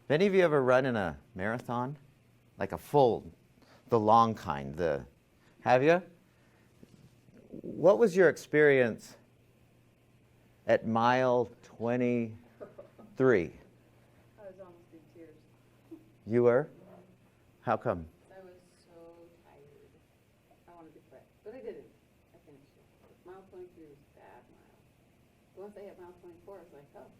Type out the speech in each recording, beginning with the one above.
Have any of you ever run in a marathon? Like a full, the long kind, have you? What was your experience at mile 23? I was almost in tears. You were? How come? I was so tired. I wanted to quit, but I didn't. I finished it. Mile 23 was a bad mile. But once I hit mile 24, I was like, oh,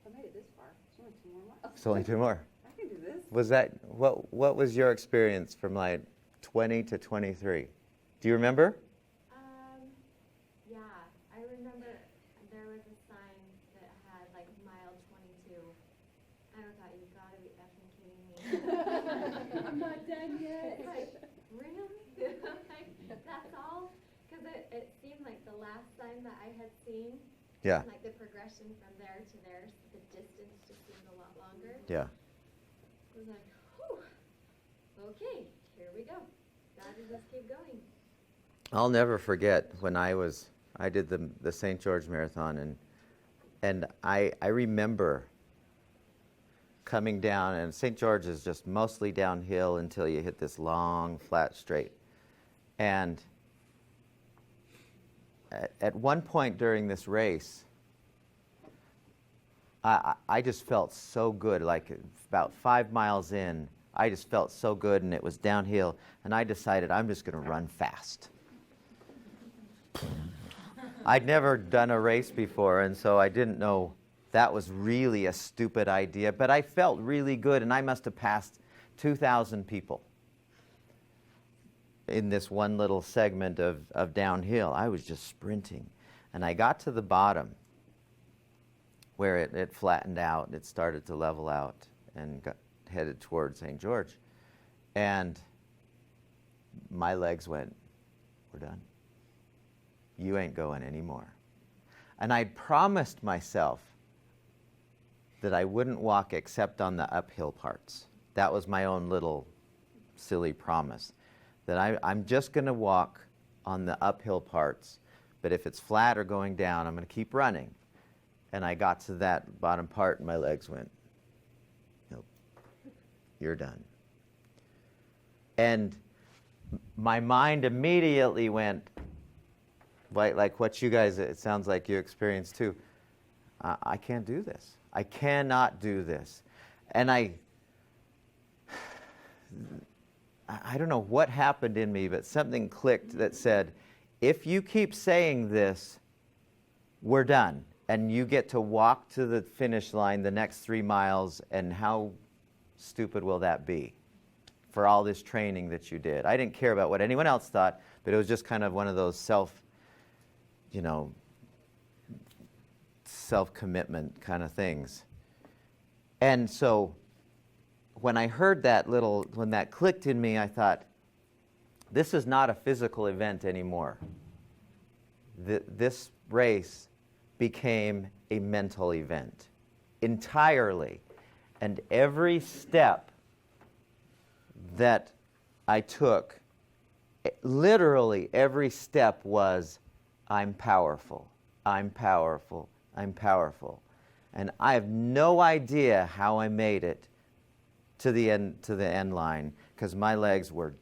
I made it this far. It's only 2 more miles. It's only 2 more. I can do this. Was that, what was your experience from like 20 to 23? Do you remember? Yeah, I remember there was a sign that had like mile 22. And I thought, you gotta be effing kidding me. I'm not done yet. Like, really? Like, that's all? Because it seemed like the last sign that I had seen, Yeah. like the progression from there to there, the distance just seemed a lot longer. Yeah. I was like, whew, okay, here we go. Gotta just keep going. I'll never forget when I did the St. George Marathon, and I remember coming down, and St. George is just mostly downhill until you hit this long, flat straight. And at one point during this race, I just felt so good, like about 5 miles in, I just felt so good, and it was downhill, and I decided I'm just going to run fast. I'd never done a race before, and so I didn't know that was really a stupid idea, but I felt really good, and I must have passed 2,000 people in this one little segment of downhill. I was just sprinting, and I got to the bottom where it flattened out, it started to level out, and headed towards St. George. And my legs went, we're done. You ain't going anymore. And I promised myself that I wouldn't walk except on the uphill parts. That was my own little silly promise, that I'm just going to walk on the uphill parts, but if it's flat or going down, I'm going to keep running. And I got to that bottom part, and my legs went, nope, you're done. And my mind immediately went, like what you guys, it sounds like you experienced too. I can't do this. I cannot do this. And I don't know what happened in me, but something clicked that said, if you keep saying this, we're done. And you get to walk to the finish line the next 3 miles, and how stupid will that be for all this training that you did? I didn't care about what anyone else thought, but it was just kind of one of those self-commitment kind of things. And so when I heard when that clicked in me, I thought, this is not a physical event anymore. This race became a mental event entirely. And every step that I took, literally every step was, I'm powerful, I'm powerful, I'm powerful. And I have no idea how I made it to the end line, because my legs were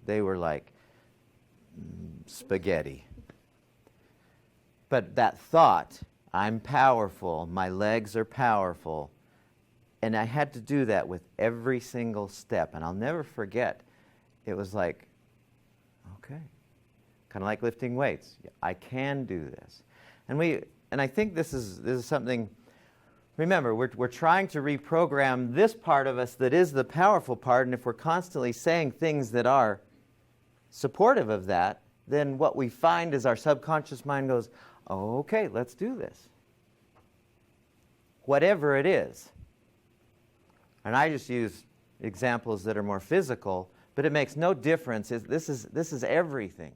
they were like spaghetti. But that thought, I'm powerful, my legs are powerful, and I had to do that with every single step. And I'll never forget, it was like, okay, kind of like lifting weights. I can do this. And I think this is something, remember, we're trying to reprogram this part of us that is the powerful part, and if we're constantly saying things that are supportive of that, then what we find is our subconscious mind goes, oh, okay, let's do this. Whatever it is. And I just use examples that are more physical, but it makes no difference. This is everything.